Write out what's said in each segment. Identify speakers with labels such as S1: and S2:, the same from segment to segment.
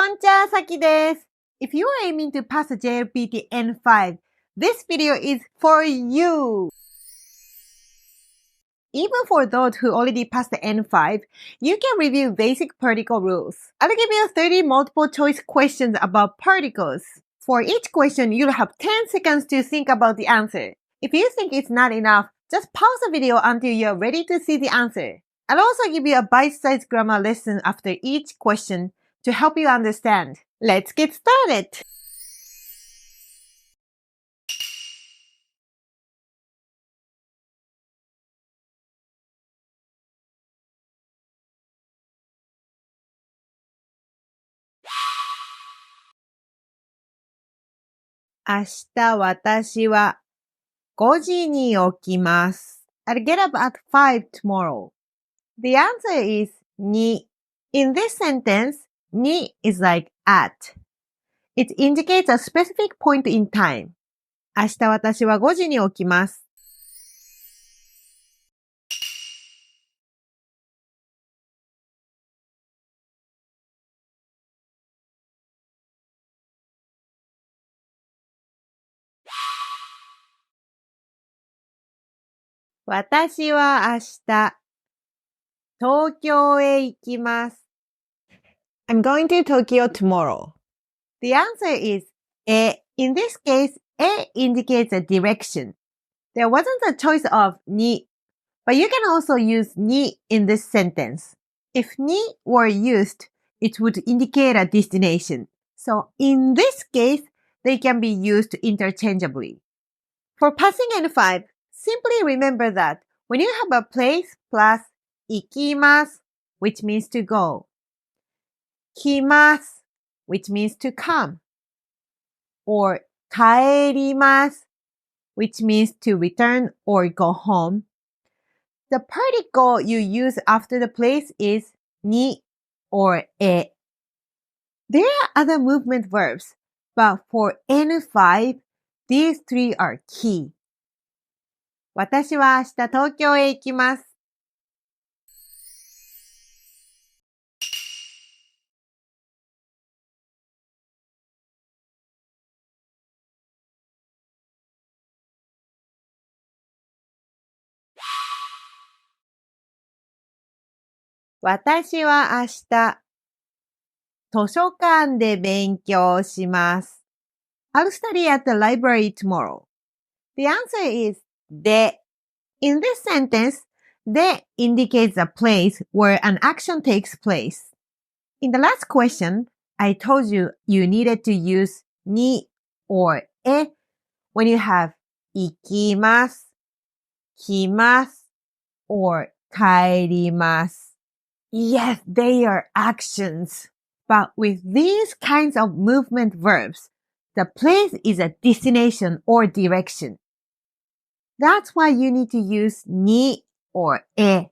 S1: こんちは、Saki です。If you are aiming to pass the JLPT N5, this video is for you! Even for those who already passed the N5, you can review basic particle rules. I'll give you 30 multiple choice questions about particles. For each question, you'll have 10 seconds to think about the answer. If you think it's not enough, just pause the video until you're ready to see the answer. I'll also give you a bite-sized grammar lesson after each question to help you understand. Let's get started! 明日私は5時に起きます。I'll get up at 5 tomorrow. The answer is に. In this sentence, に is like at. It indicates a specific point in time. 明日私は5時に起きます。私は明日、東京へ行きます。I'm going to Tokyo tomorrow. The answer is え. In this case, え indicates a direction. There wasn't a choice of に, but you can also use に in this sentence. If に were used, it would indicate a destination. So in this case, they can be used interchangeably. For passing N5, simply remember that when you have a place plus 行きます, which means to go, 来ます, which means to come, or 帰ります, which means to return or go home, the particle you use after the place is に or え. There are other movement verbs, but for N5, these three are key. 私は明日東京へ行きます。私は明日、図書館で勉強します。I'll study at the library tomorrow. The answer is で. In this sentence, で indicates a place where an action takes place. In the last question, I told you you needed to use に or え when you have 行きます、来ます or 帰ります。Yes, they are actions. But with these kinds of movement verbs, the place is a destination or direction. That's why you need to use に or え.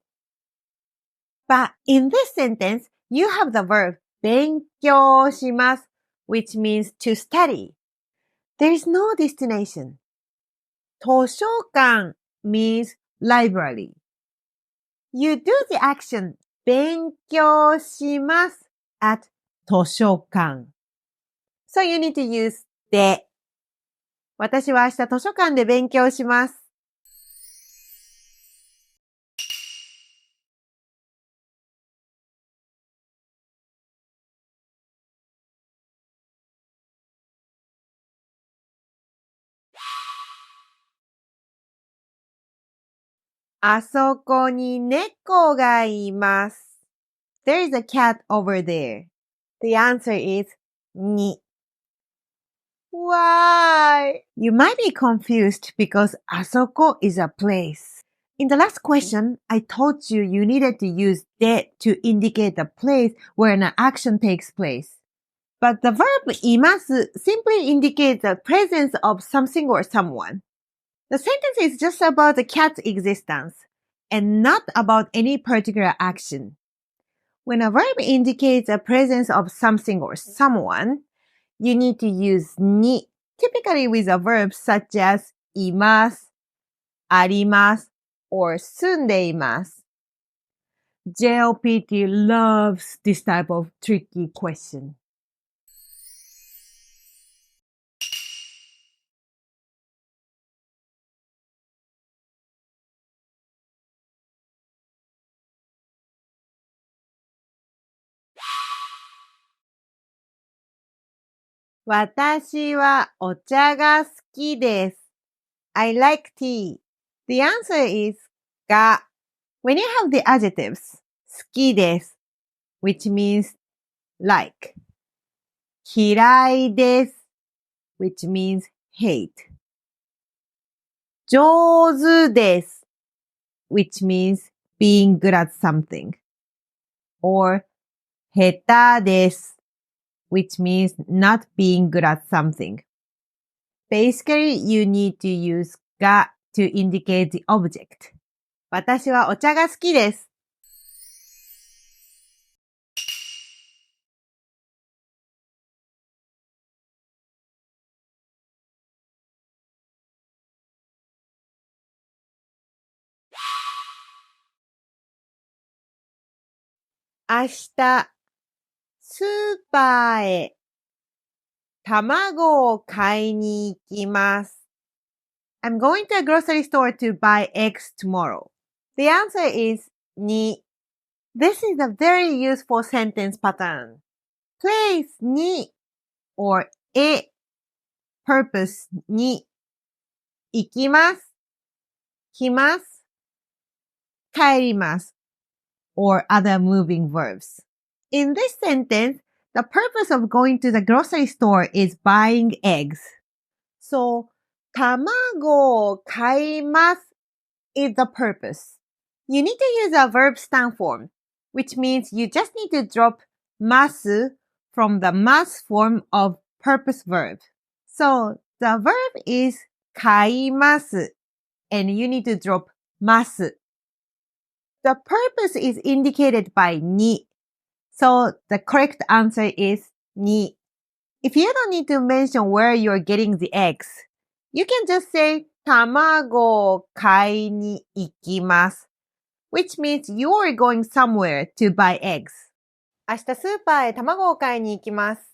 S1: But in this sentence, you have the verb 勉強します, which means to study. There is no destination. 図書館 means library. You do the action 勉強します at 図書館. So you need to use で. 私は明日図書館で勉強します。あそこに猫がいます。There is a cat over there. The answer is に. Why? You might be confused because あそこ is a place. In the last question, I told you you needed to use で to indicate the place where an action takes place. But the verb います simply indicates the presence of something or someone. The sentence is just about the cat's existence and not about any particular action. When a verb indicates the presence of something or someone, you need to use に, typically with a verb such as います、あります or 住んでいます。JLPT loves this type of tricky question. 私はお茶が好きです。I like tea. The answer is が。When you have the adjectives 好きです which means like 嫌いです which means hate 上手です which means being good at something or 下手です which means not being good at something. Basically, you need to use が to indicate the object. 私はお茶が好きです。明日、スーパーへ卵を買いに行きます。I'm going to a grocery store to buy eggs tomorrow. The answer is に。This is a very useful sentence pattern. Place に or へ purpose に行きます。来ます。帰ります。or other moving verbs. In this sentence, the purpose of going to the grocery store is buying eggs. So, 卵を買います is the purpose. You need to use a verb stand form, which means you just need to drop ます from the mas form of purpose verb. So, the verb is 買います and you need to drop ます. The purpose is indicated by に. So the correct answer is に. If you don't need to mention where you're getting the eggs, you can just say 卵を買いに行きます which means you're going somewhere to buy eggs. 明日スーパーへ卵を買いに行きます。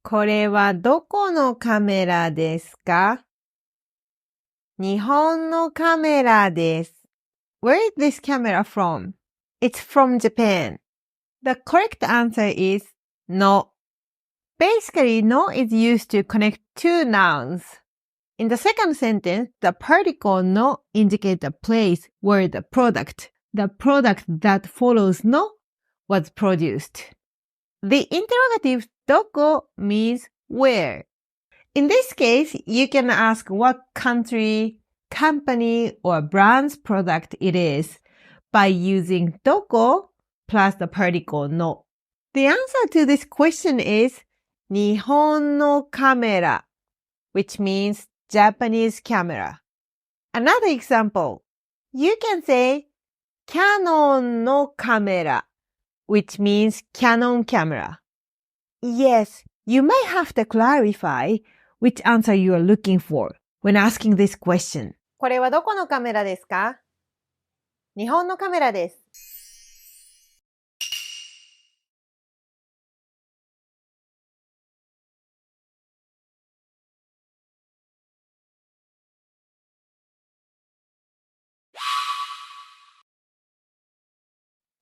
S1: これはどこのカメラですか？日本のカメラです。Where is this camera from? It's from Japan. The correct answer is no. Basically, no is used to connect two nouns. In the second sentence, the particle no indicates the place where the product that follows no was produced. The interrogative どこ means where. In this case, you can ask what country, company, or brand's product it is by using どこ plus the particle no. The answer to this question is 日本のカメラ which means Japanese camera. Another example. You can say Canon のカメラ which means Canon camera. Yes, you may have to clarify which answer you are looking for when asking this question. これはどこのカメラですか？日本のカメラです。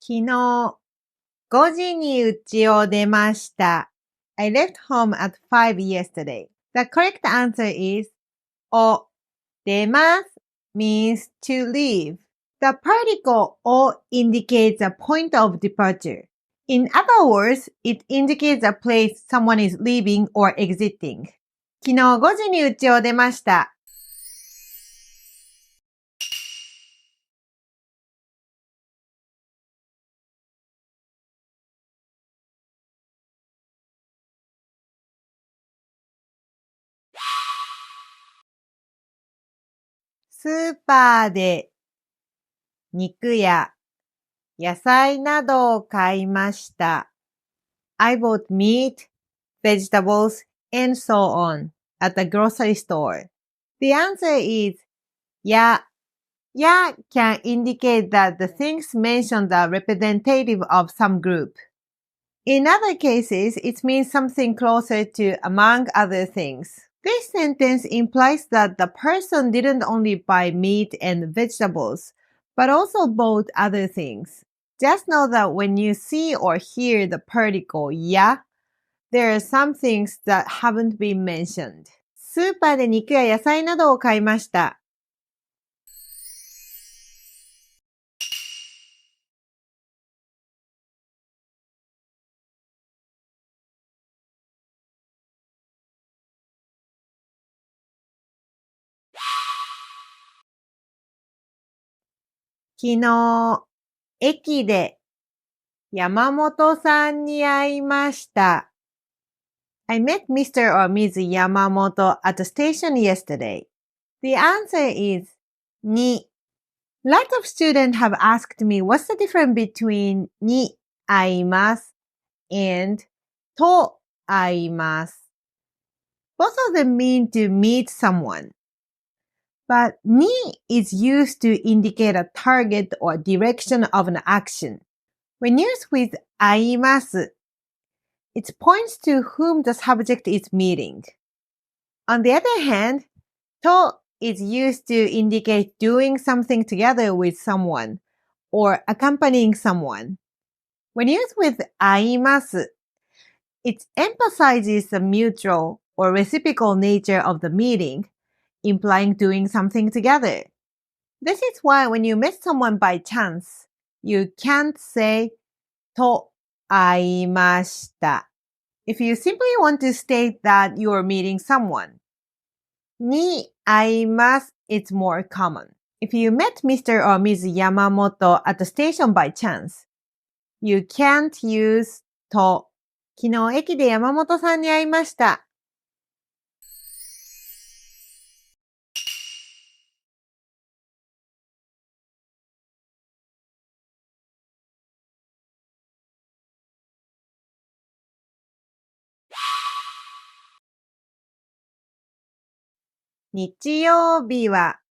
S1: 昨日、5時に家を出ました。I left home at 5 yesterday. The correct answer is を出ます means to leave. The particle を indicates a point of departure. In other words, it indicates a place someone is leaving or exiting. 昨日5時に家を出ました。スーパーで肉や野菜などを買いました。I bought meat, vegetables, and so on at the grocery store. The answer is や can indicate that the things mentioned are representative of some group. In other cases, it means something closer to among other things. This sentence implies that the person didn't only buy meat and vegetables, but also bought other things. Just know that when you see or hear the particle ya, there are some things that haven't been mentioned. スーパーで肉や野菜などを買いました。昨日、駅で山本さんに会いました。I met Mr. or Ms. Yamamoto at the station yesterday. The answer is に。Lots of students have asked me what's the difference between に会います and と会います。Both of them mean to meet someone. But に is used to indicate a target or direction of an action. When used with 会います、it points to whom the subject is meeting. On the other hand, と is used to indicate doing something together with someone or accompanying someone. When used with 会います、it emphasizes the mutual or reciprocal nature of the meeting, implying doing something together. This is why when you met someone by chance, you can't say と会いました。If you simply want to state that you are meeting someone, に会います is more common. If you met Mr. or Ms. Yamamoto at the station by chance, you can't use と。昨日駅で山本さんに会いました。日曜日は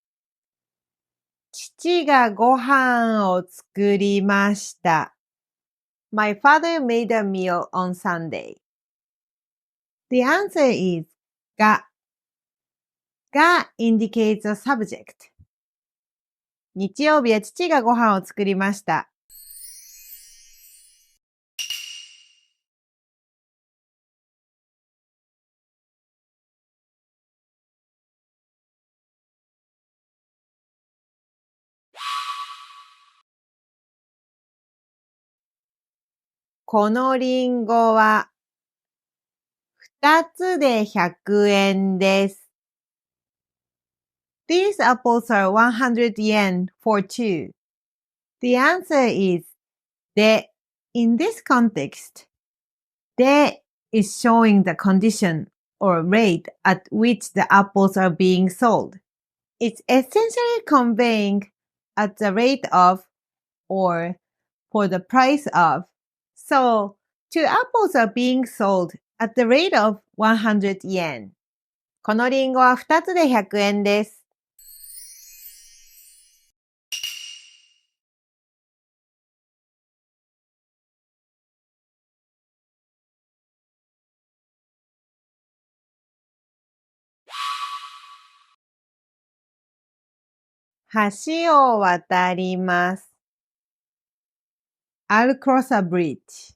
S1: 父がご飯を作りました。My father made a meal on Sunday. The answer is が。が indicates a subject. 日曜日は父がご飯を作りました。このリンゴは2つで100円です。These apples are 100 yen for two. The answer is で。In this context, で is showing the condition or rate at which the apples are being sold. It's essentially conveying at the rate of or for the price of. So, two apples are being sold at the rate of 100 yen. このリンゴは2つで100円です。橋を渡ります。I'll cross a bridge.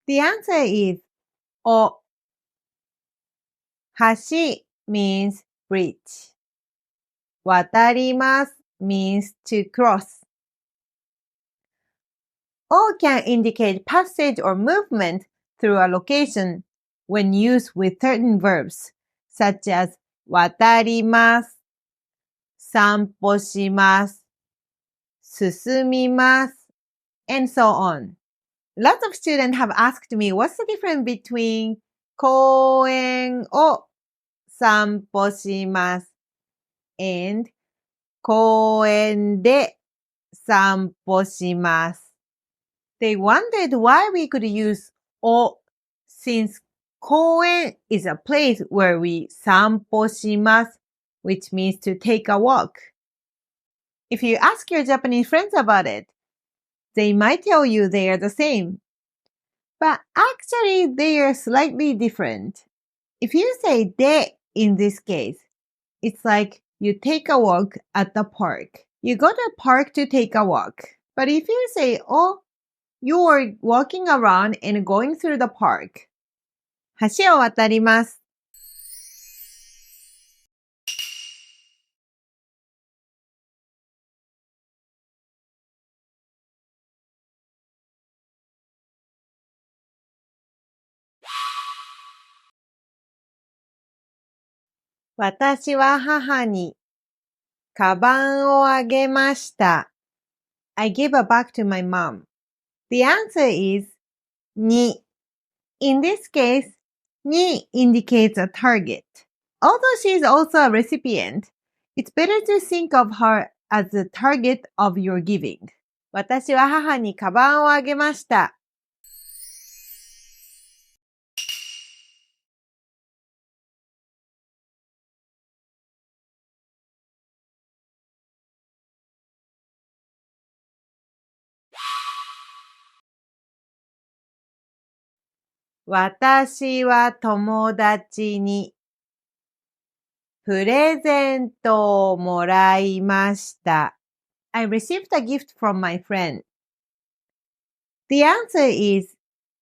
S1: The answer is お。橋 means bridge. 渡ります means to cross. O can indicate passage or movement through a location when used with certain verbs, such as 渡ります、散歩します、進みます、and so on. Lots of students have asked me what's the difference between 公園を散歩します and 公園で散歩します。They wondered why we could use を since 公園 is a place where we 散歩します which means to take a walk. If you ask your Japanese friends about it, they might tell you they are the same. But actually, they are slightly different. If you say de in this case, it's like you take a walk at the park. You go to the park to take a walk. But if you say, oh, you are walking around and going through the park. 橋を渡ります。私は母にカバンをあげました。I gave a bag to my mom. The answer is に. In this case, に indicates a target. Although she is also a recipient, it's better to think of her as the target of your giving. 私は母にカバンをあげました。私は友達にプレゼントをもらいました。I received a gift from my friend. The answer is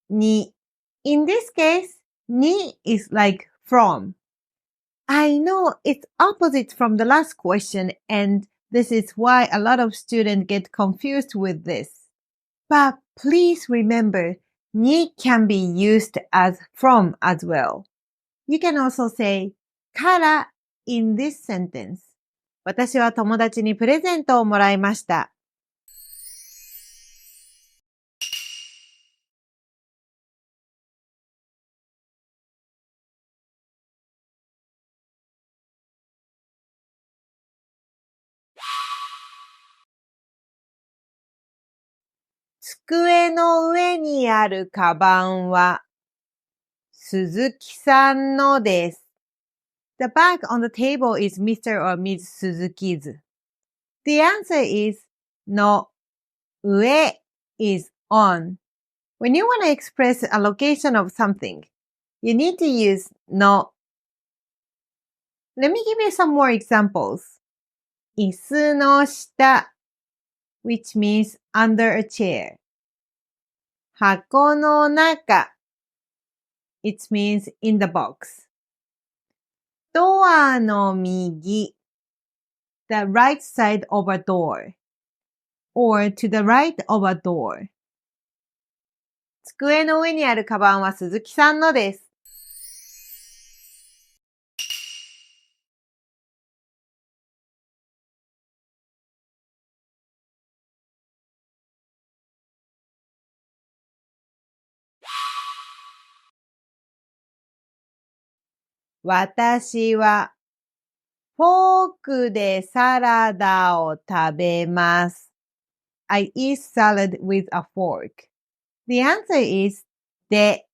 S1: に. In this case, に is like from. I know it's opposite from the last question, and this is why a lot of students get confused with this. But please remember, に can be used as from as well. You can also say から in this sentence. 私は友達にプレゼントをもらいました。机の上にあるカバンは鈴木さんのです。The bag on the table is Mr. or Ms. Suzuki's. The answer is の上 is on. When you want to express a location of something, you need to use の. Let me give you some more examples. 椅子の下 which means under a chair. 箱の中 it means in the box. ドアの右 the right side of a door or to the right of a door. 机の上にあるカバンは鈴木さんのです。私はフォークでサラダを食べます。I eat salad with a fork. The answer is で。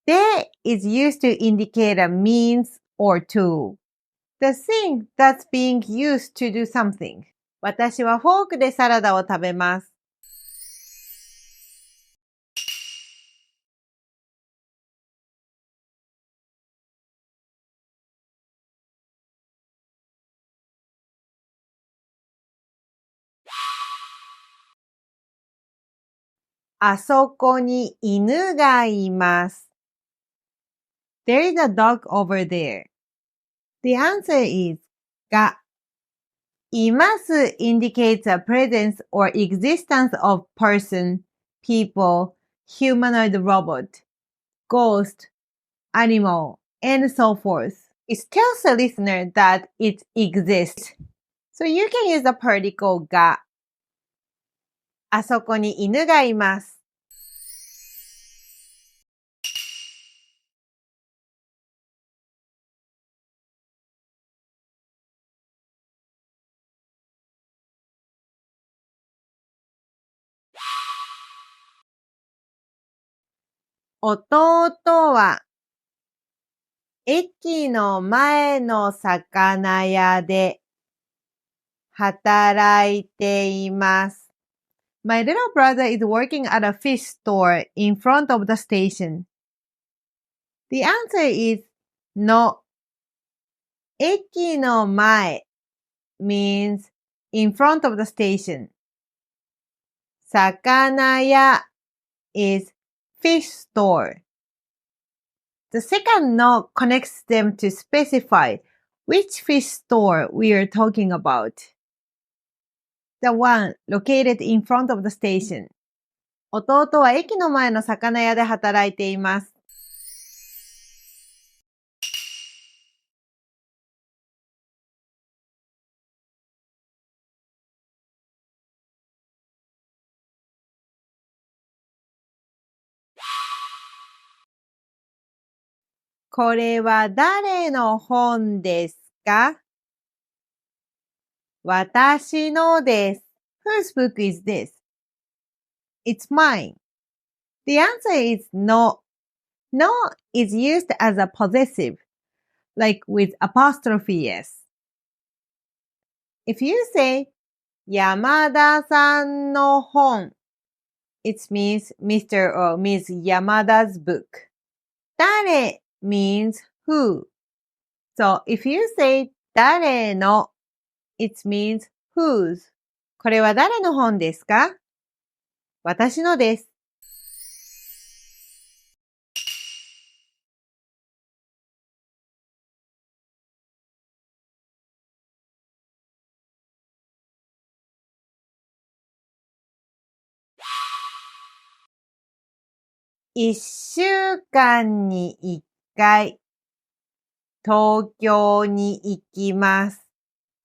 S1: で is used to indicate a means or tool. The thing that's being used to do something. 私はフォークでサラダを食べます。あそこに犬がいます。There is a dog over there. The answer is が。います indicates a presence or existence of person, people, humanoid robot, ghost, animal, and so forth. It tells the listener that it exists. So you can use the particle が。あそこに犬がいます。弟は駅の前の魚屋で働いています。My little brother is working at a fish store in front of the station. The answer is no. 駅の前 means in front of the station. 魚屋 is fish store. The second no connects them to specify which fish store we are talking about. The one located in front of the station. 弟は駅の前の魚屋で働いています。これは誰の本ですか？私のです。Whose book is this? It's mine. The answer is no. No is used as a possessive, like with apostrophe s. If you say, 山田さんの本, it means Mr. or Miss Yamada's book. 誰 means who. So if you say 誰の, it means whose. これは誰の本ですか？私のです。一週間に一回、東京に行きます。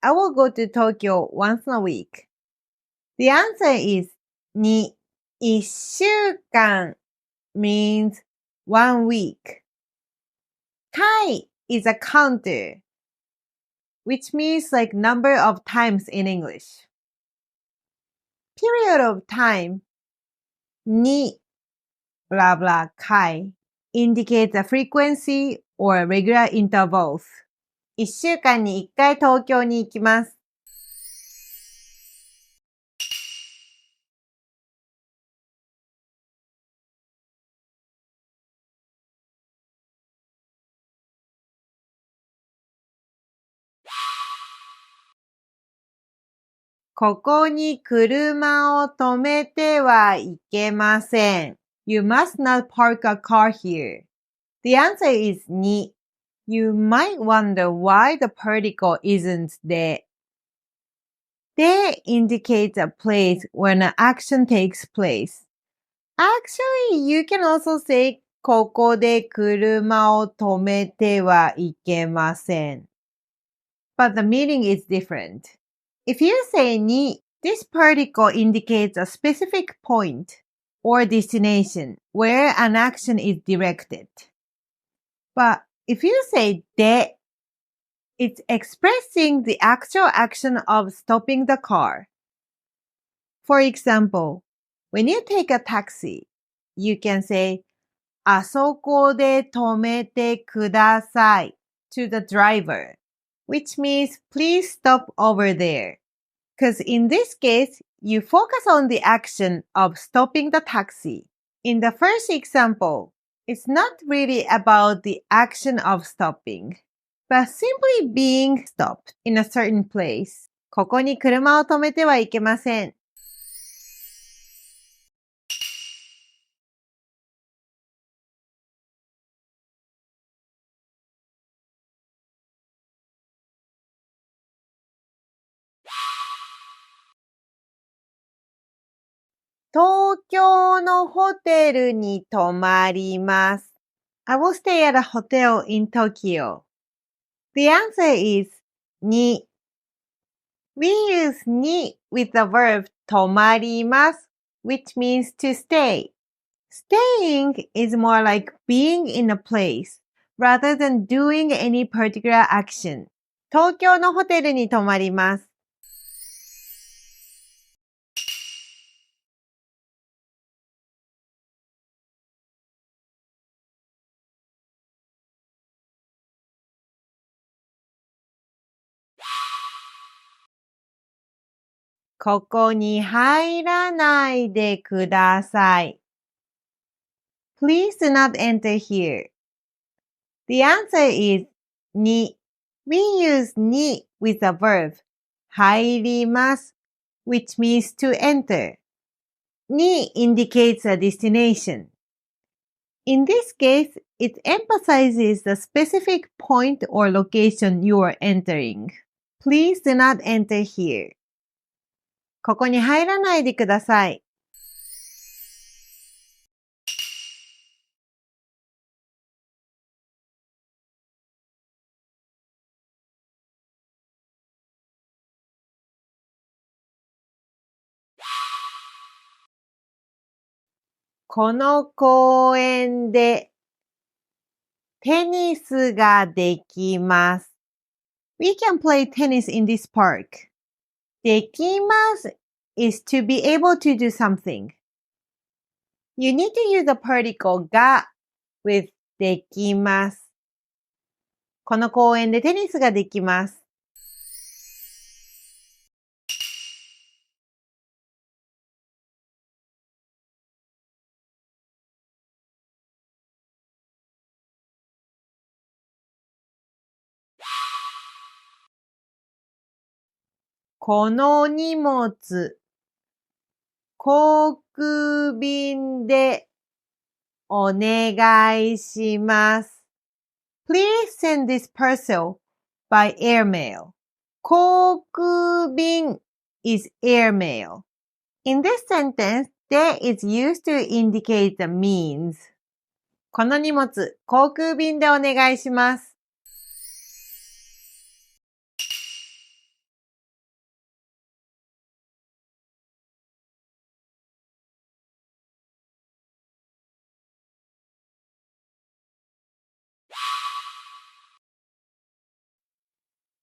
S1: I will go to Tokyo once a week. The answer is 2. 一週間 means 1 week. 回 is a counter, which means like number of times in English. Period of time 2 blah blah 回 indicates a frequency or regular intervals. 一週間に一回東京に行きます。ここに車を止めてはいけません。You must not park a car here. The answer is 2. You might wonder why the particle isn't で。で indicates a place when an action takes place. Actually, you can also say ここで車を止めてはいけません。But the meaning is different. If you say 2, this particle indicates a specific point or destination where an action is directed. But if you say で, it's expressing the actual action of stopping the car. For example, when you take a taxi, you can say あそこで止めてください to the driver, which means please stop over there. Because in this case, you focus on the action of stopping the taxi. In the first example, it's not really about the action of stopping, but simply being stopped in a certain place. ここに車を止めてはいけません。東京のホテルに泊まります。I will stay at a hotel in Tokyo. The answer is 2. We use 2 with the verb 泊まります, which means to stay. Staying is more like being in a place rather than doing any particular action. 東京のホテルに泊まります。ここに入らないでください。Please do not enter here. The answer is に。We use に with the verb 入ります which means to enter. に indicates a destination. In this case, it emphasizes the specific point or location you are entering. Please do not enter here. ここに入らないでください。この公園でテニスができます。We can play tennis in this park. できます is to be able to do something. You need to use the particle が with できます。この公園でテニスができます。この荷物、航空便でお願いします。Please send this parcel by airmail. 航空便 is airmail. In this sentence, de is used to indicate the means. この荷物、航空便でお願いします。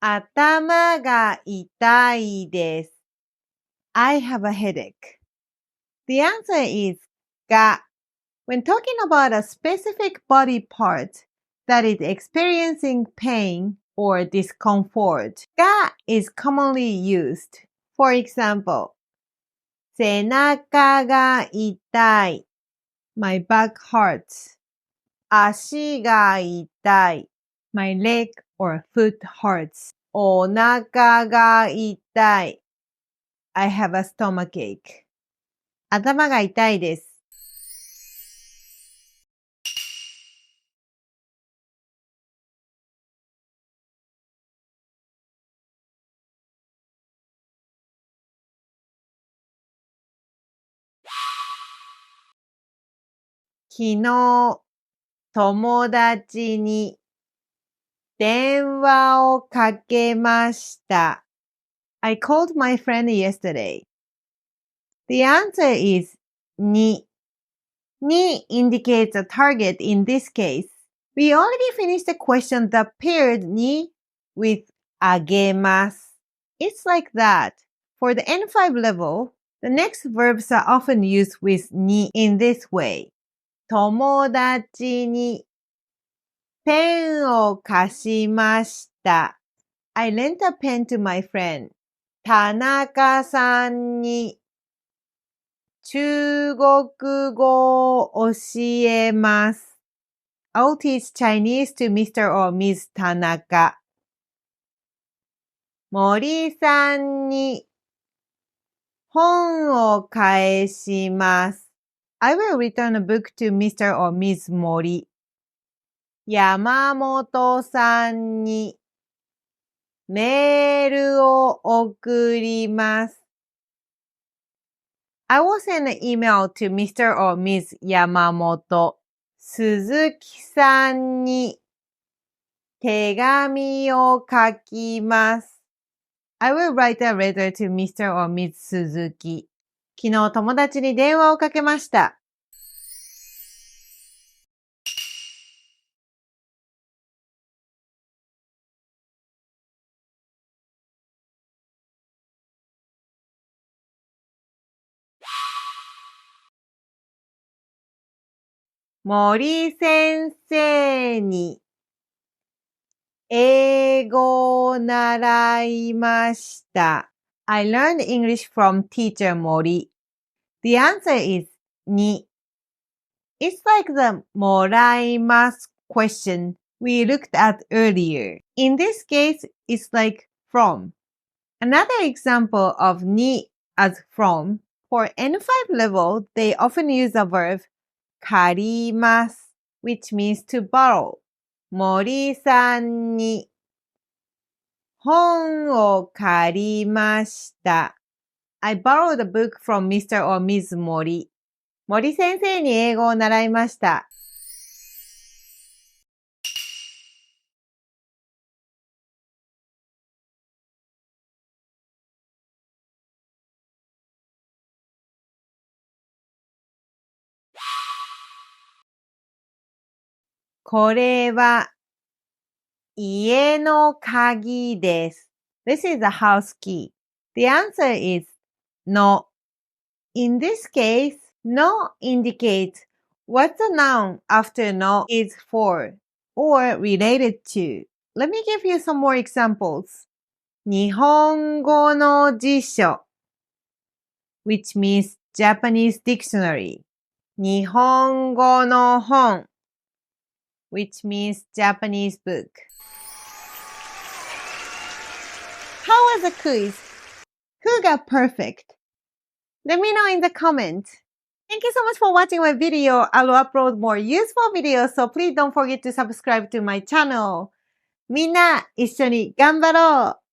S1: 頭が痛いです。I have a headache. The answer is が。When talking about a specific body part that is experiencing pain or discomfort, が is commonly used. For example, 背中が痛い。My back hurts. 足が痛い。My leg or foot hurts. お腹が痛い。I have a stomachache. 頭が痛いです。昨日、友達に電話をかけました。I called my friend yesterday. The answer is に。に indicates a target in this case. We already finished the question that paired に with あげます。It's like that. For the N5 level, the next verbs are often used with に in this way. 友達にペンを貸しました。I lent a pen to my friend. 田中さんに中国語を教えます。I'll teach Chinese to Mr. or Ms. 田中。森さんに本を返します。I will return a book to Mr. or Ms. 森。山本さんにメールを送ります。I will send an email to Mr. or Ms. 山本。鈴木さんに手紙を書きます。I will write a letter to Mr. or Ms. 鈴木。昨日友達に電話をかけました。森先生に英語を習いました。I learned English from teacher Mori. The answer is に. It's like the もらいます question we looked at earlier. In this case, it's like from. Another example of に as from. For N5 level, they often use the verb 借ります which means to borrow. 森さんに本を借りました。I borrowed a book from Mr. or Ms. 森。森先生に英語を習いました。これは家の鍵です。This is a house key. The answer is no. In this case, no indicates what the noun after no is for or related to. Let me give you some more examples. 日本語の辞書 which means Japanese dictionary. 日本語の本 which means Japanese book. How was the quiz? Who got perfect? Let me know in the comments. Thank you so much for watching my video. I'll upload more useful videos, so please don't forget to subscribe to my channel. みんな一緒に頑張ろう